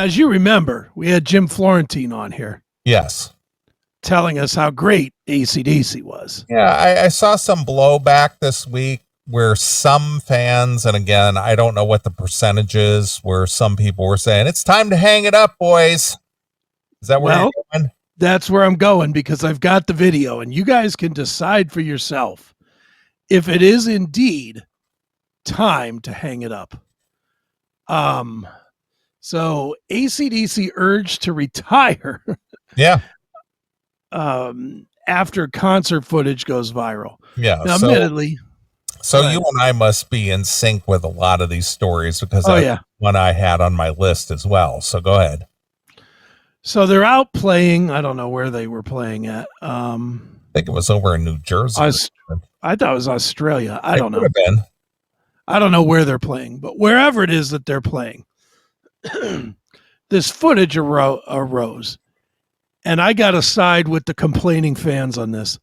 as you remember, we had Jim Florentine on here. Yes. Telling us how great AC/DC was. Yeah, I saw some blowback this week where some fans, and again, I don't know what the percentage is, where some people were saying, it's time to hang it up, boys. Is that where you're going? That's where I'm going, because I've got the video, and you guys can decide for yourself if it is indeed time to hang it up. So AC/DC urged to retire. Yeah. After concert footage goes viral. Yeah. Now, admittedly. So you and I must be in sync with a lot of these stories, because that's one I had on my list as well. So go ahead. So they're out playing. I don't know where they were playing at. I think it was over in New Jersey. I thought it was Australia. I don't know. Could have been. I don't know where they're playing, but wherever it is that they're playing, this footage arose. And I got to side with the complaining fans on this.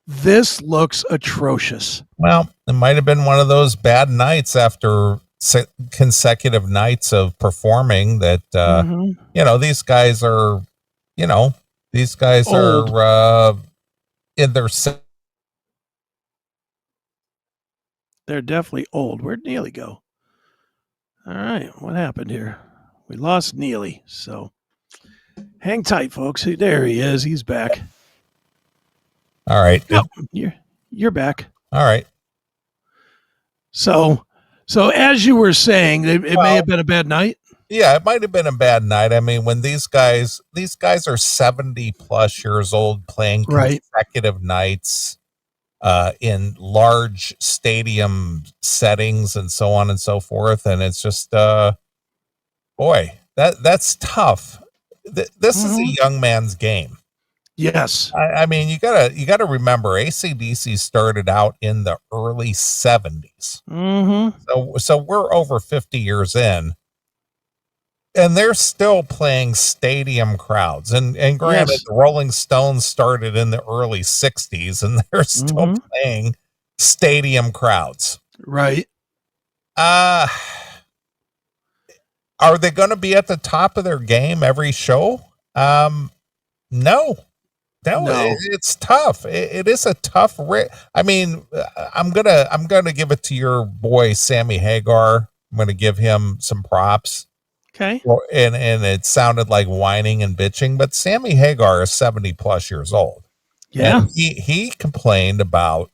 This looks atrocious. Well, it might have been one of those bad nights after consecutive nights of performing that, these guys are, old. Are in their... They're definitely old. Where'd Neeley go? All right. What happened here? We lost Neeley. So hang tight, folks. There he is. He's back. All right. Oh, you're back. All right. So as you were saying, it may have been a bad night. Yeah, it might have been a bad night. I mean, when these guys are 70 plus years old playing consecutive nights in large stadium settings and so on and so forth. And it's just, boy, that's tough. This is a young man's game. Yes. I mean, you gotta remember, AC/DC started out in the early 70s. So we're over 50 years in, and they're still playing stadium crowds. And granted, the Rolling Stones started in the early 60s, and they're still playing stadium crowds. Right. Are they going to be at the top of their game every show? No. It's tough. It is a tough. I mean, I'm gonna give it to your boy Sammy Hagar. I'm gonna give him some props. Okay. Well, and it sounded like whining and bitching, but Sammy Hagar is 70 plus years old. Yeah. And he complained about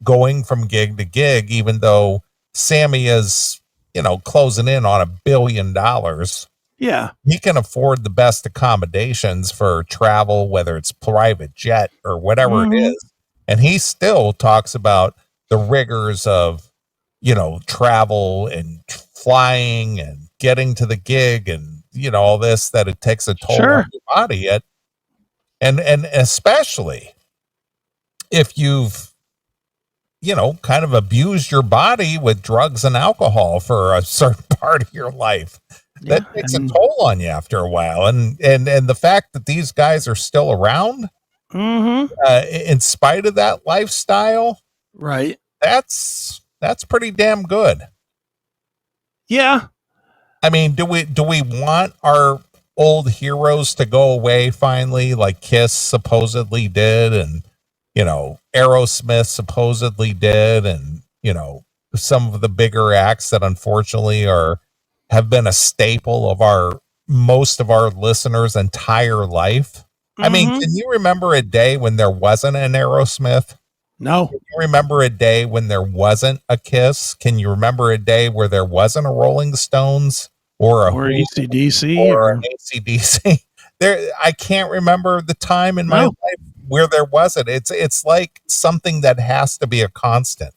going from gig to gig, even though Sammy is, closing in on $1 billion. Yeah. He can afford the best accommodations for travel, whether it's private jet or whatever it is. And he still talks about the rigors of, travel and flying and getting to the gig and, all this, that it takes a toll on your body. And especially if you've, kind of abused your body with drugs and alcohol for a certain part of your life. That takes a toll on you after a while. And the fact that these guys are still around, in spite of that lifestyle, right? That's pretty damn good. Yeah. I mean, do we want our old heroes to go away finally, like Kiss supposedly did, and Aerosmith supposedly did, and some of the bigger acts that unfortunately have been a staple of most of our listeners' entire life. I mean, can you remember a day when there wasn't an Aerosmith? No. Can you remember a day when there wasn't a Kiss? Can you remember a day where there wasn't a Rolling Stones or AC/DC or an AC/DC? I can't remember the time in my life where there wasn't. It's like something that has to be a constant.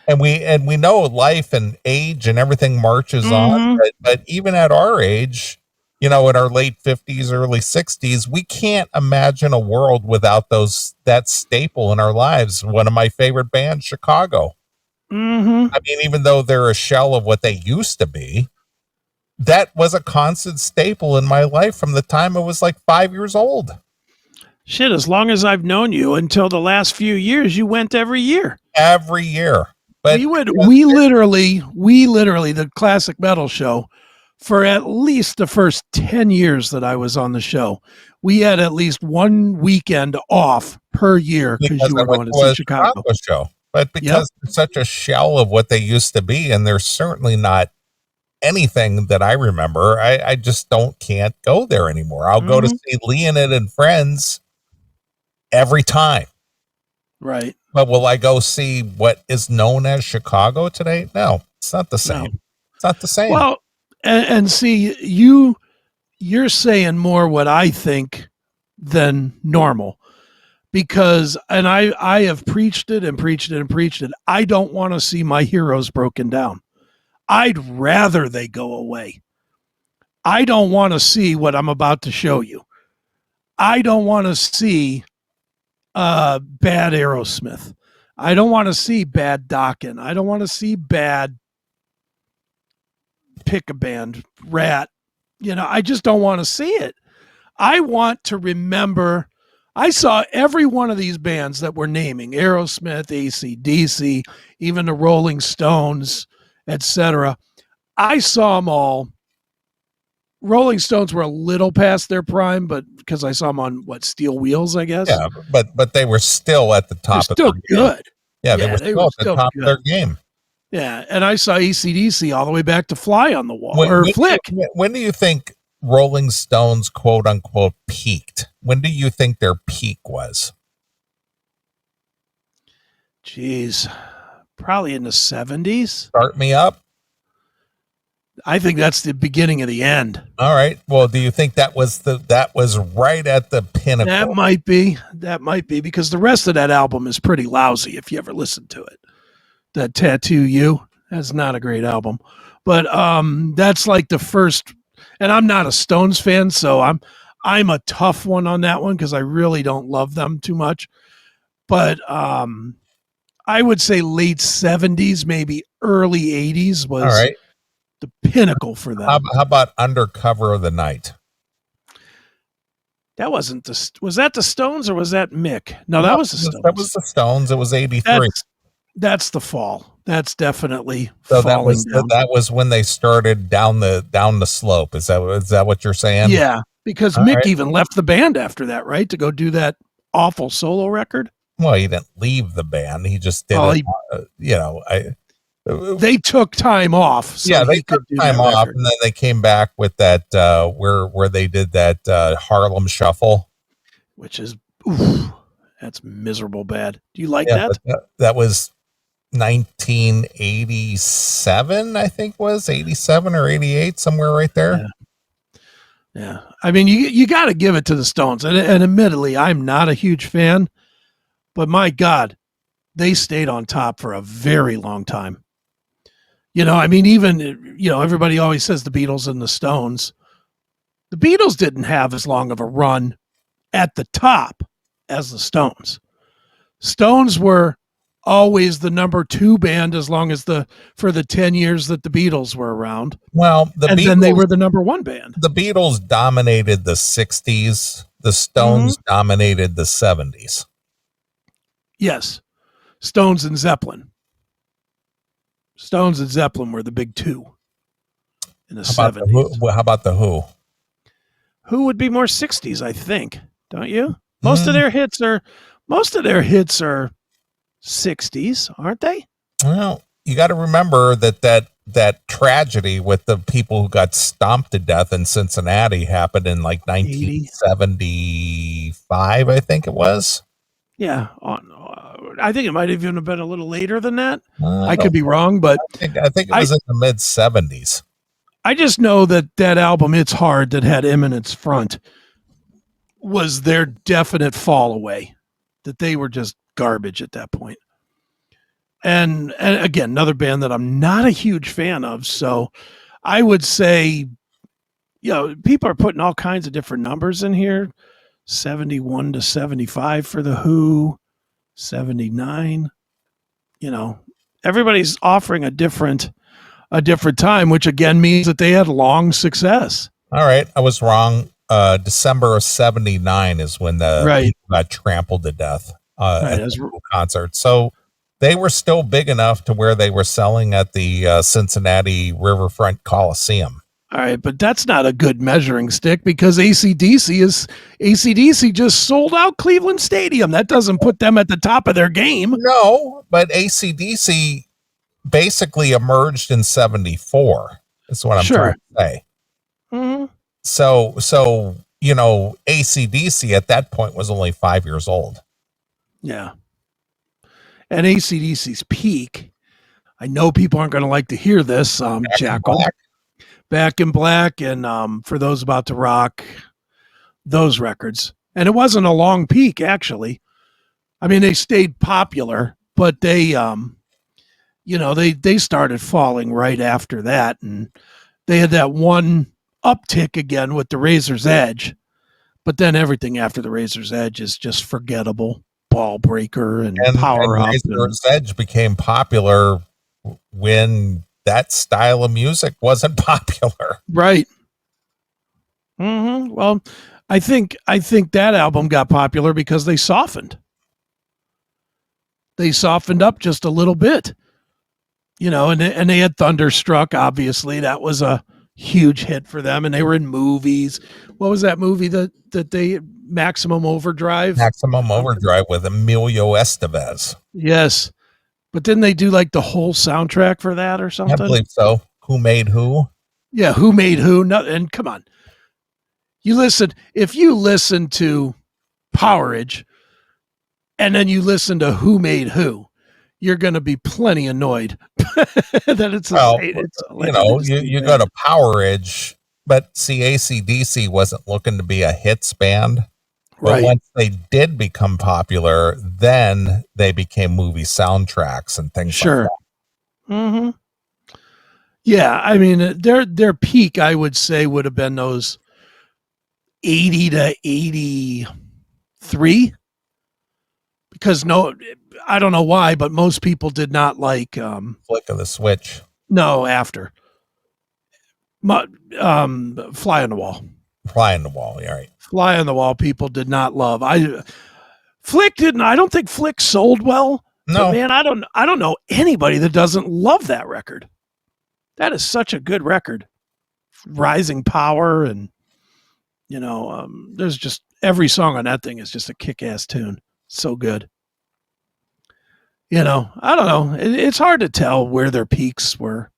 And we know life and age and everything marches on, but even at our age, in our late 50s, early 60s, we can't imagine a world without that staple in our lives. One of my favorite bands, Chicago. I mean, even though they're a shell of what they used to be, that was a constant staple in my life from the time I was like 5 years old. Shit, as long as I've known you, until the last few years, you went every year. Every year. But we literally, the Classic Metal Show, for at least the first 10 years that I was on the show, we had at least one weekend off per year because you I were went going to to see a Chicago. show, but Yep. because they're such a shell of what they used to be, and they're certainly not anything that I remember, I just can't go there anymore. I'll go to see Leonid and Friends every time. Right. But will I go see what is known as Chicago today? No, it's not the same. No. It's not the same. Well, and see, you're saying more what I think than normal, because, and I have preached it and preached it and preached it. I don't want to see my heroes broken down. I'd rather they go away. I don't want to see what I'm about to show you. I don't want to see bad Aerosmith. I don't want to see bad Dokken. I don't want to see bad pick a band, Rat. I just don't want to see it. I want to remember. I saw every one of these bands that we're naming: Aerosmith, AC/DC, even the Rolling Stones, etc. I saw them all. Rolling Stones were a little past their prime, but because I saw them on Steel Wheels, I guess. Yeah, but they were still at the top. They're still good. Yeah, they were still at the top of their game. Yeah, and I saw AC/DC all the way back to Fly on the Wall Flick. When do you think Rolling Stones, quote unquote, peaked? When do you think their peak was? Jeez, probably in the 70s. Start me up. I think that's the beginning of the end. All right. Well, do you think that was right at the pinnacle? That might be because the rest of that album is pretty lousy if you ever listen to it. That Tattoo You, that's not a great album. But that's like the first, and I'm not a Stones fan, so I'm a tough one on that one because I really don't love them too much. But I would say late 70s, maybe early 80s was all right. The pinnacle for them. How about Under Cover of the Night? That wasn't was that the Stones or was that Mick? No, that was the Stones. That was the Stones. It was 83. That's the fall. That's definitely so falling down. That was when they started down the slope. Is that what you're saying? Yeah, because Mick even left the band after that, right? To go do that awful solo record. Well, he didn't leave the band. He just did they took time off. So they took time off, and then they came back with that where they did that Harlem Shuffle, which is that's miserable bad. Do you like that? That was 1987, I think, was 87 or 88, somewhere right there. Yeah. I mean, you got to give it to the Stones, and admittedly, I'm not a huge fan, but my God, they stayed on top for a very long time. I mean, even, everybody always says the Beatles and the Stones. The Beatles didn't have as long of a run at the top as the Stones. Stones were always the number 2 band as long as for the 10 years that the Beatles were around. Well, then they were the number 1 band. The Beatles dominated the 60s. The Stones dominated the 70s. Yes. Stones and Zeppelin. Stones and Zeppelin were the big 2 in the 70s. How about the Who? Who would be more 60s, I think, don't you? Most of their hits are 60s, aren't they? Well, you got to remember that tragedy with the people who got stomped to death in Cincinnati happened in like 1975, I think it was. Yeah, I think it might have even been a little later than that. I could be wrong, but I think it was in the mid 70s. I just know that album, It's Hard, that had Eminence front, was their definite fall away. That they were just garbage at that point. And again, another band that I'm not a huge fan of. So I would say, people are putting all kinds of different numbers in here. 71 to 75 for the Who, 79. Everybody's offering a different time, which again means that they had long success. All right, I was wrong. December of 79 is when the people got trampled to death at the concert. So they were still big enough to where they were selling at the Cincinnati Riverfront Coliseum. All right, but that's not a good measuring stick because ACDC just sold out Cleveland Stadium. That doesn't put them at the top of their game. No, but ACDC basically emerged in 74. Is what I'm trying Sure. to say. Mm-hmm. So you know, ACDC at that point was only 5 years old. Yeah. And ACDC's peak, I know people aren't going to like to hear this, Jackal. Back in Black, and For Those About to Rock, those records. And it wasn't a long peak, actually. I mean, they stayed popular, but they started falling right after that, and they had that one uptick again with the Razor's Edge, but then everything after the Razor's Edge is just forgettable. Ball Breaker and Power Up. Razor's Edge became popular when that style of music wasn't popular. Right. Mm-hmm. Well, I think that album got popular because they softened. They softened up just a little bit, and they had Thunderstruck. Obviously, that was a huge hit for them, and they were in movies. What was that movie that they Maximum Overdrive? Maximum Overdrive with Emilio Estevez. Yes, but didn't they do like the whole soundtrack for that or something? I believe so. Who Made Who? Yeah, Who Made Who? No, and come on, if you listen to Powerage and then you listen to Who Made Who, you're going to be plenty annoyed that it's you go to Powerage, but see, ACDC wasn't looking to be a hits band. But right. Once they did become popular, then they became movie soundtracks and things sure. like that. Mm-hmm. Yeah, I mean, their peak, I would say, would have been those 80 to 83. Because I don't know why, but most people did not like Flick of the Switch. No, after Fly on the Wall. Fly on the Wall, yeah, right. Fly on the Wall, people did not love. Flick didn't. I don't think Flick sold well. No, but man, I don't know anybody that doesn't love that record. That is such a good record. Rising Power, and there's just every song on that thing is just a kick-ass tune. So good. I don't know. It's hard to tell where their peaks were.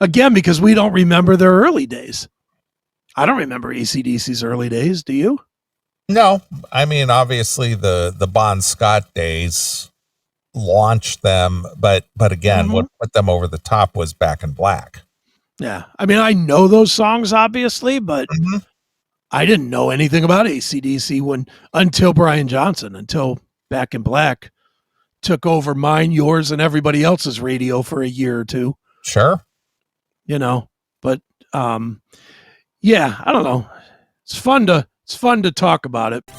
Again, because we don't remember their early days. I don't remember AC/DC's early days. Do you? No. I mean, obviously the Bon Scott days launched them, but again, what put them over the top was Back in Black. Yeah. I mean, I know those songs, obviously, but I didn't know anything about AC/DC until Brian Johnson, until Back in Black took over mine, yours, and everybody else's radio for a year or two. Sure. But yeah, I don't know. It's fun to talk about it.